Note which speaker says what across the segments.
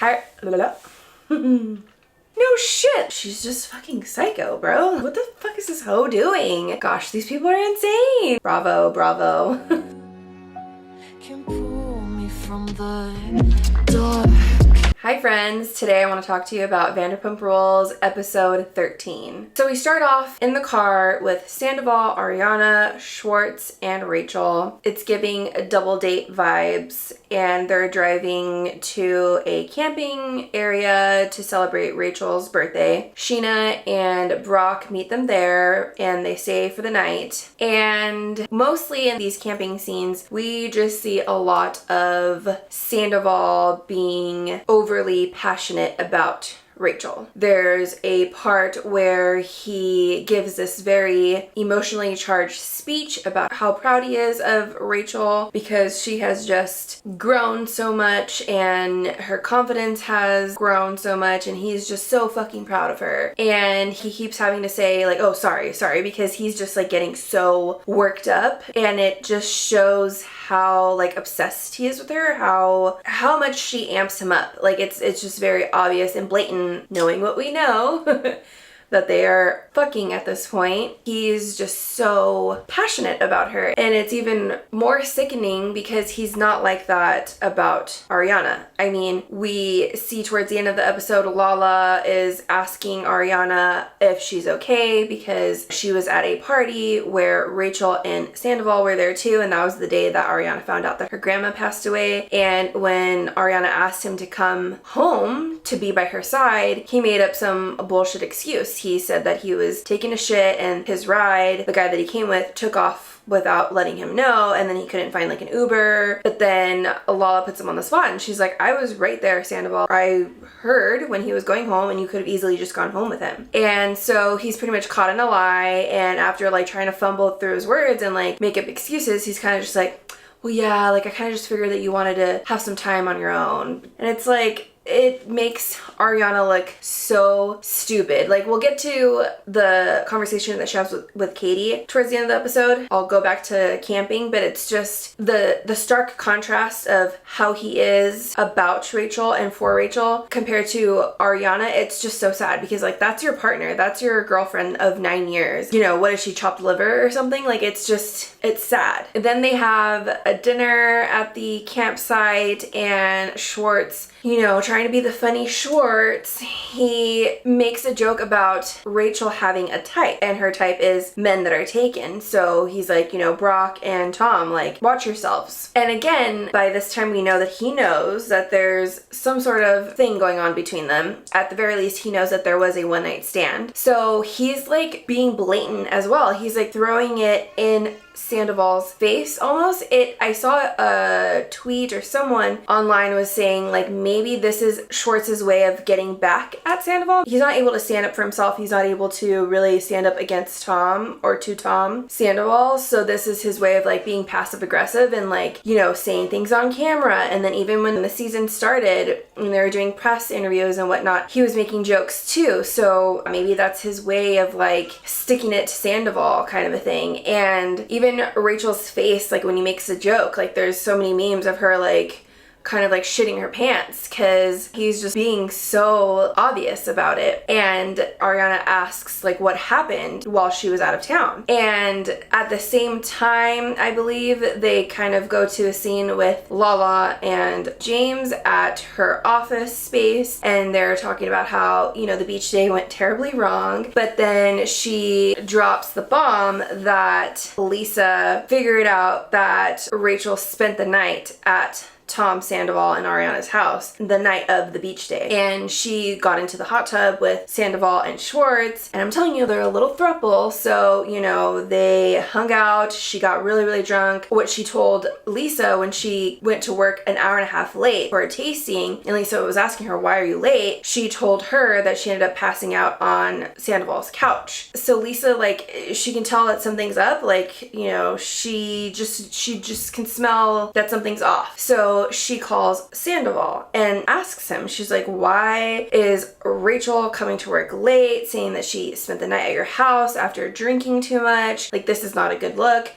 Speaker 1: Hi. No shit. She's just fucking psycho, bro. What the fuck is this hoe doing? Gosh, these people are insane. Bravo, bravo. Can pull me from the dark. Hi friends, today I want to talk to you about Vanderpump Rules episode 13. So we start off in the car with Sandoval, Ariana, Schwartz, and Rachel. It's giving double date vibes and they're driving to a camping area to celebrate Rachel's birthday. Sheena and Brock meet them there and they stay for the night. And mostly in these camping scenes, we just see a lot of Sandoval being overly passionate about Rachel. There's a part where he gives this very emotionally charged speech about how proud he is of Rachel because she has just grown so much and her confidence has grown so much and he's just so fucking proud of her. And he keeps having to say like, oh, sorry, because he's just like getting so worked up, and it just shows how like obsessed he is with her, how much she amps him up. Like it's just very obvious and blatant, knowing what we know that they are fucking at this point. He's just so passionate about her, and it's even more sickening because he's not like that about Ariana. I mean, we see towards the end of the episode, Lala is asking Ariana if she's okay because she was at a party where Rachel and Sandoval were there too, and that was the day that Ariana found out that her grandma passed away. And when Ariana asked him to come home to be by her side, he made up some bullshit excuse. He said that he was taking a shit and his ride, the guy that he came with, took off without letting him know, and then he couldn't find like an Uber. But then Lala puts him on the spot and she's like, I was right there, Sandoval. I heard when he was going home and you could have easily just gone home with him. And so he's pretty much caught in a lie, and after like trying to fumble through his words and like make up excuses, he's kind of just like, well yeah, like I kind of just figured that you wanted to have some time on your own. And it's like, it makes Ariana look so stupid. Like, we'll get to the conversation that she has with Katie towards the end of the episode. I'll go back to camping, but it's just the stark contrast of how he is about Rachel and for Rachel compared to Ariana. It's just so sad because like that's your partner, that's your girlfriend of 9 years. You know, what is she, chopped liver or something? Like it's sad. And then they have a dinner at the campsite, and Schwartz, you know, trying to be the funny Schwartz, he makes a joke about Rachel having a type, and her type is men that are taken. So he's like, you know, Brock and Tom, like, watch yourselves. And again, by this time we know that he knows that there's some sort of thing going on between them. At the very least, he knows that there was a one night stand. So he's like being blatant as well. He's like throwing it in Sandoval's face almost. I saw a tweet or someone online was saying like maybe this is Schwartz's way of getting back at Sandoval. He's not able to stand up for himself. He's not able to really stand up against Tom or to Tom Sandoval. So this is his way of like being passive aggressive and like, you know, saying things on camera. And then even when the season started and they were doing press interviews and whatnot, he was making jokes too. So maybe that's his way of like sticking it to Sandoval kind of a thing. And even Rachel's face, like when he makes a joke, like there's so many memes of her like kind of like shitting her pants because he's just being so obvious about it. And Ariana asks like what happened while she was out of town. And at the same time, I believe they kind of go to a scene with Lala and James at her office space, and they're talking about how, you know, the beach day went terribly wrong. But then she drops the bomb that Lisa figured out that Rachel spent the night at Tom Sandoval and Ariana's house the night of the beach day, and she got into the hot tub with Sandoval and Schwartz, and I'm telling you, they're a little throuple. So, you know, they hung out, she got really, really drunk. What she told Lisa when she went to work an hour and a half late for a tasting, and Lisa was asking her, why are you late? She told her that she ended up passing out on Sandoval's couch. So Lisa, like, she can tell that something's up, like, you know, she just can smell that something's off. So so she calls Sandoval and asks him, she's like, why is Rachel coming to work late, saying that she spent the night at your house after drinking too much? Like, this is not a good look.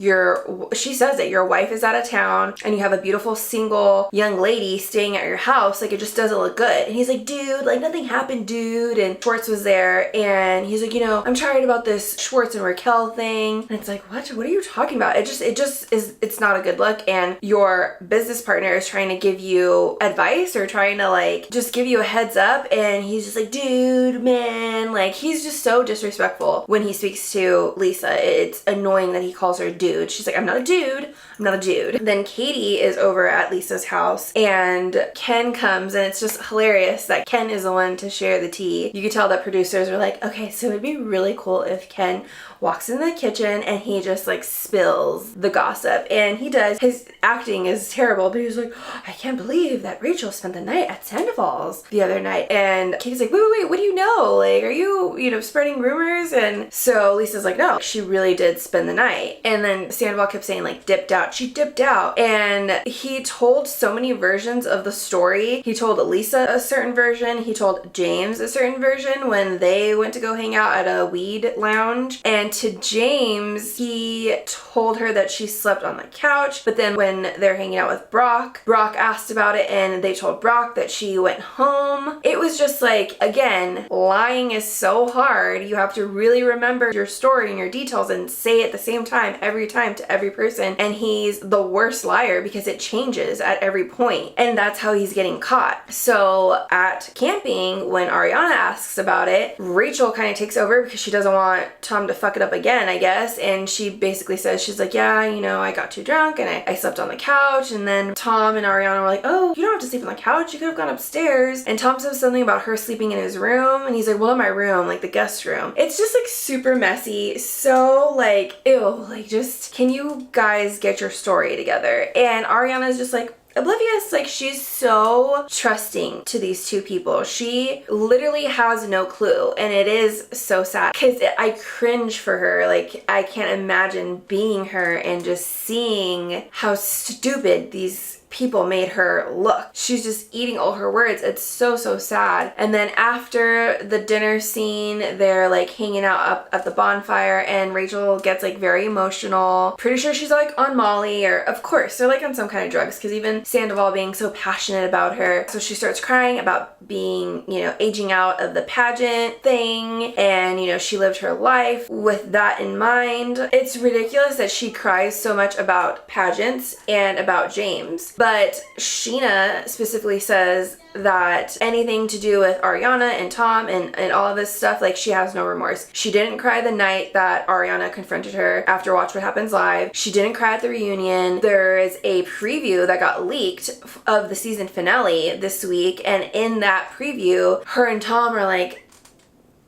Speaker 1: She says that your wife is out of town and you have a beautiful single young lady staying at your house. Like, it just doesn't look good. And he's like, dude, like, nothing happened, dude. And Schwartz was there and he's like, I'm tired about this Schwartz and Raquel thing. And it's like, what are you talking about? It just is, it's not a good look. And your business partner is trying to give you advice or trying to like just give you a heads up, and he's just like, dude, man, like, he's just so disrespectful when he speaks to Lisa. It's annoying that he calls her dude. She's like, I'm not a dude. Then Katie is over at Lisa's house and Ken comes, and it's just hilarious that Ken is the one to share the tea. You could tell that producers are like, okay, so it'd be really cool if Ken walks in the kitchen and he just like spills the gossip, and he does. His acting is terrible, but he was like, I can't believe that Rachel spent the night at Sandoval's the other night. And Katie's like, wait, what do you know? Like, are you spreading rumors? And so Lisa's like, no, she really did spend the night. And then Sandoval kept saying like, she dipped out. And he told so many versions of the story. He told Lisa a certain version. He told James a certain version when they went to go hang out at a weed lounge. And to James, he told her that she slept on the couch, but then when they're hanging out with Brock asked about it and they told Brock that she went home. It was just like, again, lying is so hard. You have to really remember your story and your details and say it at the same time every time to every person, and he's the worst liar because it changes at every point, and that's how he's getting caught. So at camping, when Ariana asks about it, Rachel kind of takes over because she doesn't want Tom to fuck it up again, I guess, and she basically says, she's like, yeah, I got too drunk and I slept on the couch. And then Tom and Ariana were like, oh, you don't have to sleep on the couch, you could have gone upstairs. And Tom says something about her sleeping in his room, and he's like, well, in my room, like the guest room. It's just like super messy, so like, ew, like, just, can you guys get your story together? And Ariana's just like oblivious. Like, she's so trusting to these two people. She literally has no clue, and it is so sad because I cringe for her. Like, I can't imagine being her and just seeing how stupid these people made her look. She's just eating all her words. It's so sad. And then after the dinner scene, they're like hanging out up at the bonfire, and Rachel gets like very emotional. Pretty sure she's like on Molly, or of course they're like on some kind of drugs, because even Sandoval being so passionate about her. So she starts crying about being, aging out of the pageant thing, and she lived her life with that in mind. It's ridiculous that she cries so much about pageants and about James. But Sheena specifically says that anything to do with Ariana and Tom and all of this stuff, like, she has no remorse. She didn't cry the night that Ariana confronted her after Watch What Happens Live. She didn't cry at the reunion. There is a preview that got leaked of the season finale this week, and in that preview, her and Tom are like,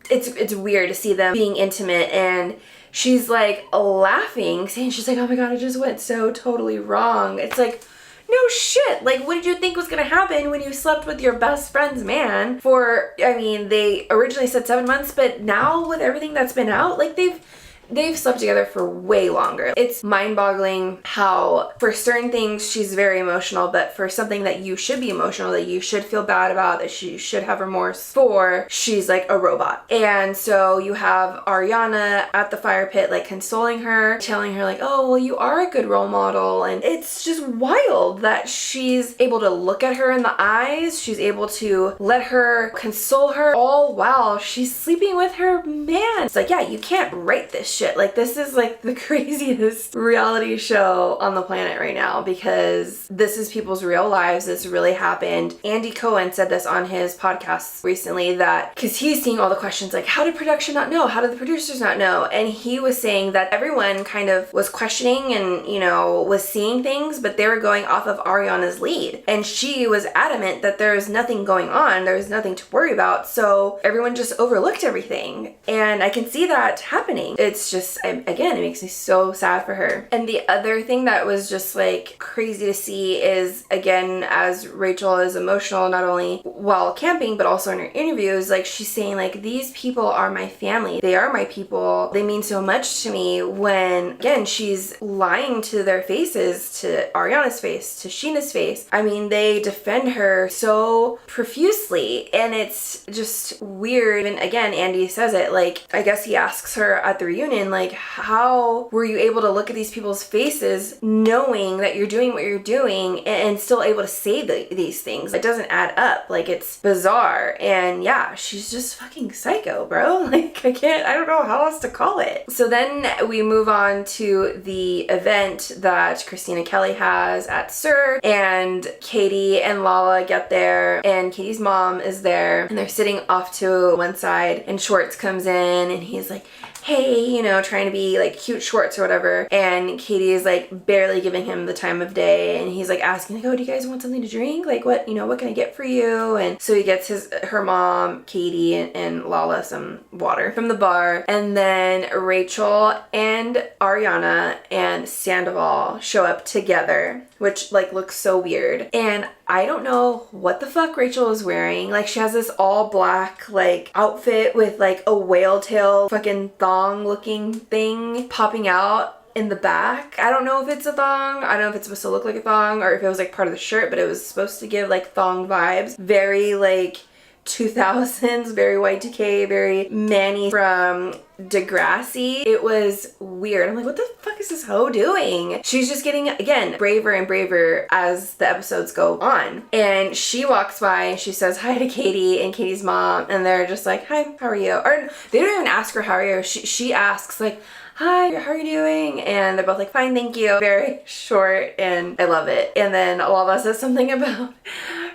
Speaker 1: it's weird to see them being intimate, and she's like laughing, saying, she's like, oh my god, it just went so totally wrong. It's like, no shit. Like, what did you think was gonna happen when you slept with your best friend's man for, they originally said 7 months, but now with everything that's been out, like, they've slept together for way longer. It's mind-boggling how for certain things she's very emotional, but for something that you should be emotional, that you should feel bad about, that you should have remorse for, she's like a robot. And so you have Ariana at the fire pit, like, consoling her, telling her like, oh, well, you are a good role model. And it's just wild that she's able to look at her in the eyes, she's able to let her console her, all while she's sleeping with her man. It's like, yeah, you can't write this shit. Like, this is like the craziest reality show on the planet right now, because this is people's real lives. This really happened. Andy Cohen said this on his podcast recently, that because he's seeing all the questions like, how did production not know? How did the producers not know? And he was saying that everyone kind of was questioning and, was seeing things, but they were going off of Ariana's lead. And she was adamant that there was nothing going on. There was nothing to worry about. So everyone just overlooked everything. And I can see that happening. It's it's just, again, it makes me so sad for her. And the other thing that was just like crazy to see is, again, as Rachel is emotional, not only while camping, but also in her interviews, like she's saying like, these people are my family. They are my people. They mean so much to me, when, again, she's lying to their faces, to Ariana's face, to Sheena's face. I mean, they defend her so profusely, and it's just weird. And again, Andy says it, like, I guess he asks her at the reunion, like, how were you able to look at these people's faces knowing that you're doing what you're doing and still able to say these things? It doesn't add up. Like, it's bizarre. And yeah, she's just fucking psycho, bro. Like, I don't know how else to call it. So then we move on to the event that Christina Kelly has at SUR, and Katie and Lala get there, and Katie's mom is there, and they're sitting off to one side, and Schwartz comes in, and he's like, hey, you know, trying to be like cute Schwartz or whatever, and Katie is like barely giving him the time of day, and he's like asking like, oh, do you guys want something to drink? Like, what, you know, what can I get for you? And so he gets her mom, Katie, and Lala some water from the bar, and then Rachel and Ariana and Sandoval show up together, which like looks so weird. And I don't know what the fuck Rachel is wearing. Like, she has this all black like outfit with like a whale tail fucking thong looking thing popping out in the back. I don't know if it's a thong. I don't know if it's supposed to look like a thong or if it was like part of the shirt, but it was supposed to give like thong vibes. Very like 2000s, very Y2K, very Manny from Degrassi. It was weird. I'm like, what the fuck is this hoe doing? She's just getting, again, braver and braver as the episodes go on. And she walks by and she says hi to Katie and Katie's mom, and they're just like, hi, how are you? Or they don't even ask her how are you. She asks like, hi, how are you doing? And they're both like, fine, thank you. Very short, and I love it. And then Lala says something about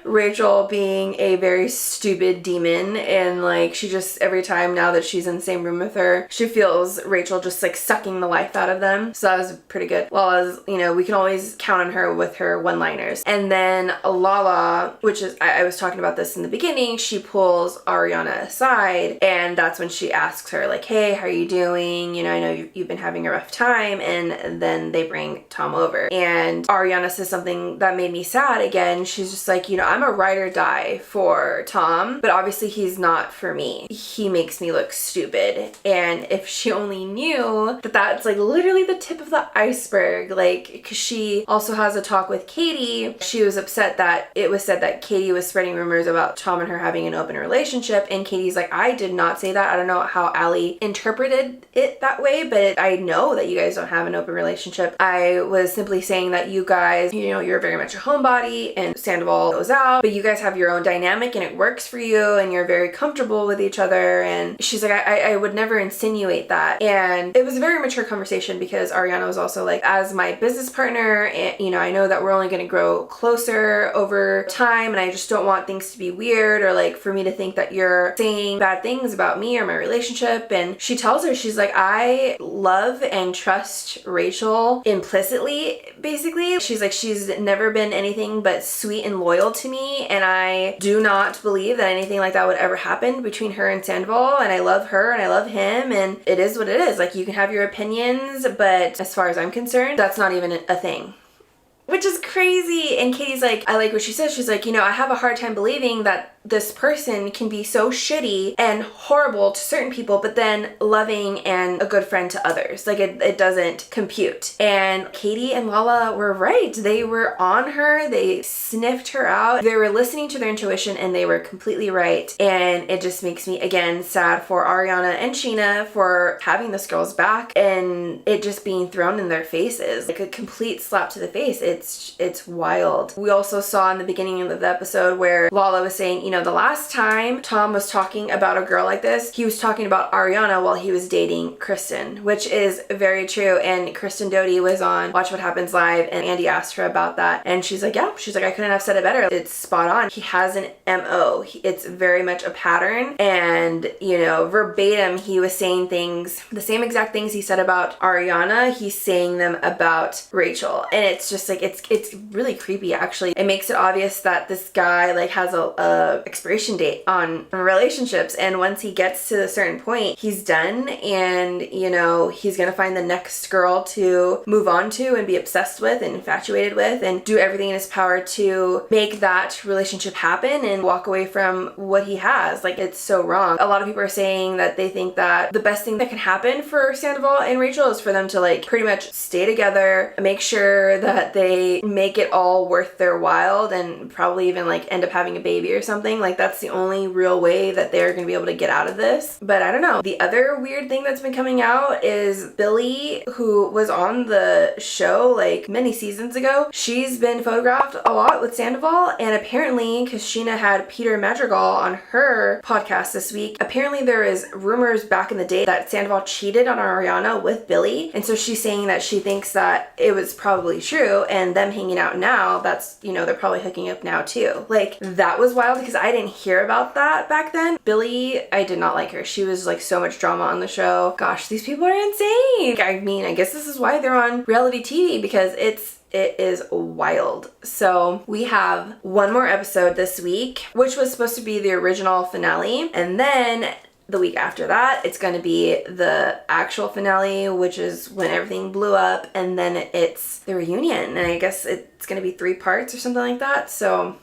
Speaker 1: Rachel being a very stupid demon, and like she just, every time now that she's in the same room with her, she feels Rachel just like sucking the life out of them. So that was pretty good. Lala's, you know, we can always count on her with her one-liners. And then Lala, which is, I was talking about this in the beginning, she pulls Ariana aside, and that's when she asks her like, hey, how are you doing? You know, I know you've been having a rough time. And then they bring Tom over, and Ariana says something that made me sad again. She's just like, you know, I'm a ride or die for Tom, but obviously he's not for me. He makes me look stupid. And if she only knew that that's like literally the tip of the iceberg, like, because she also has a talk with Katie. She was upset that it was said that Katie was spreading rumors about Tom and her having an open relationship, and Katie's like, I did not say that. I don't know how Allie interpreted it that way, but I know that you guys don't have an open relationship. I was simply saying that you guys, you know, you're very much a homebody, and Sandoval goes out, but you guys have your own dynamic and it works for you, and you're very comfortable with each other. And she's like, I would never insinuate that. And it was a very mature conversation, because Ariana was also like, as my business partner, and you know, I know that we're only going to grow closer over time, and I just don't want things to be weird, or like for me to think that you're saying bad things about me or my relationship. And she tells her, she's like, I love and trust Rachel implicitly, basically. She's like, she's never been anything but sweet and loyal to me, and I do not believe that anything like that would ever happen between her and Sandoval, and I love her and I love him, and it is what it is. Like, you can have your opinions, but as far as I'm concerned, that's not even a thing. Which is crazy. And Katie's like, I like what she says. She's like, you know, I have a hard time believing that this person can be so shitty and horrible to certain people, but then loving and a good friend to others. Like, it doesn't compute. And Katie and Lala were right. They were on her. They sniffed her out. They were listening to their intuition, and they were completely right. And it just makes me, again, sad for Ariana and Sheena for having this girl's back, and it just being thrown in their faces. Like a complete slap to the face. It's wild. We also saw in the beginning of the episode where Lala was saying, you know, the last time Tom was talking about a girl like this, he was talking about Ariana while he was dating Kristen, which is very true. And Kristen Doty was on Watch What Happens Live, and Andy asked her about that, and she's like, yeah, she's like, I couldn't have said it better. It's spot on. He has an MO. It's very much a pattern, and you know, verbatim, he was saying things, the same exact things he said about Ariana, he's saying them about Rachel. And it's just like, it's really creepy, actually. It makes it obvious that this guy like has a expiration date on relationships, and once he gets to a certain point, he's done, and you know, he's gonna find the next girl to move on to and be obsessed with and infatuated with, and do everything in his power to make that relationship happen and walk away from what he has. Like, it's so wrong. A lot of people are saying that they think that the best thing that can happen for Sandoval and Rachel is for them to like pretty much stay together, make sure that they make it all worth their while, and probably even like end up having a baby or something. Like, that's the only real way that they're gonna be able to get out of this. But I don't know. The other weird thing that's been coming out is Billy, who was on the show like many seasons ago, she's been photographed a lot with Sandoval, and apparently, because Sheena had Peter Madrigal on her podcast this week, apparently there is rumors back in the day that Sandoval cheated on Ariana with Billy, and so she's saying that she thinks that it was probably true, and them hanging out now, that's, you know, they're probably hooking up now too. Like, that was wild because I didn't hear about that back then. Billy, I did not like her. She was like so much drama on the show. Gosh, these people are insane. I mean, I guess this is why they're on reality TV, because it is wild. So we have one more episode this week, which was supposed to be the original finale, and then the week after that, it's going to be the actual finale, which is when everything blew up, and then it's the reunion, and I guess it's going to be 3 parts or something like that. So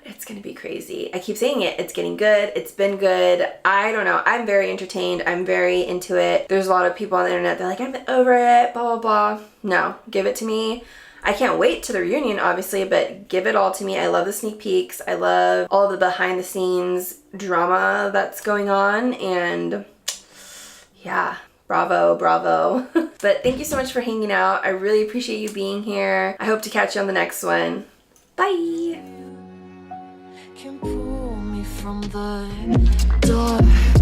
Speaker 1: it's gonna be crazy. I keep saying it. It's getting good. It's been good. I don't know. I'm very entertained. I'm very into it. There's a lot of people on the internet, they're like, I'm over it, blah, blah, blah. No, give it to me. I can't wait to the reunion, obviously, but give it all to me. I love the sneak peeks. I love all the behind the scenes drama that's going on, and yeah. Bravo, bravo. But thank you so much for hanging out. I really appreciate you being here. I hope to catch you on the next one. Bye. Can pull me from the dark.